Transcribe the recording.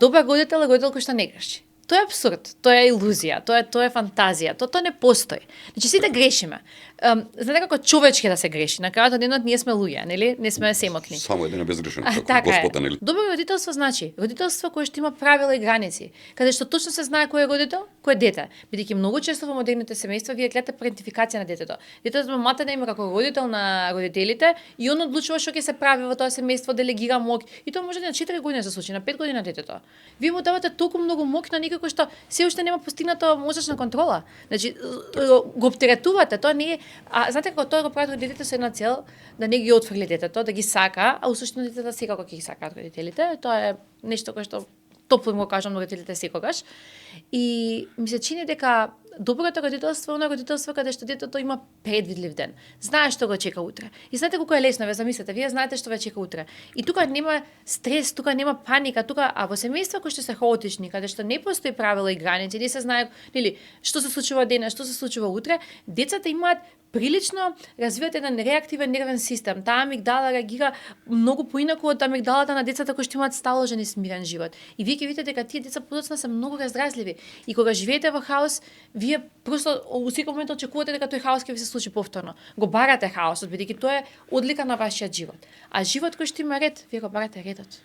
Добар родител е родител кој што не греши. Тоа е абсурд, тоа е илузија, тоа е фантазија, тоа не постои. Значи сите грешиме. Знаете како човечки да се греши. На крајот од денот ние сме луѓе, нели? Не сме семокни. Само еден е безгрешен, како Така Господ, е. нели? Добро родителство значи родителство кое што има правила и граници, каде што точно се знае кој е родител, кој е дете. Бидејќи многу често во модерните семејства вие гледате парентификација на детето. Детето мамата да има како родител на родителите и он одлучува што ќе се прави во тоа семејство, делегира мок и тоа може да на 4 години се случи, на 5 години на детето. Вие му давате толку многу мок на некој кој што се уште нема постигната мозачна контрола. Значи го оптеретувате, тоа не е. А знаете како тоа го прават родителите со една цел да не ги отфрли детето, да ги сака, а усуштина детето секако ќе ги сакаат родителите. Тоа е нешто кое што топло го кажам на родителите секогаш. И ми се чини дека доброто родителство е оно родителство каде што детето има предвидлив ден. Знае што го чека утре. И знаете колку е лесно, ве замислете, вие знаете што ве чека утре. И тука нема стрес, тука нема паника, тука во семејства кои што се хаотични, каде што не постои правила и граници, не се знае, нели, што се случува денес, што се случува утре, децата имаат прилично развиваат еден реактивен нервен систем. Таа амигдала реагира многу поинаку од амигдалата на децата кои што имаат сталожен и смирен живот. И вие ќе видите дека тие деца подоцна се многу раздразливи. И кога живеете во хаос, вие просто во секој момент очекувате дека тој хаос ќе ви се случи повторно. Го барате хаосот, бидејќи тоа е одлика на вашиот живот. А живот кој што има ред, вие го барате редот.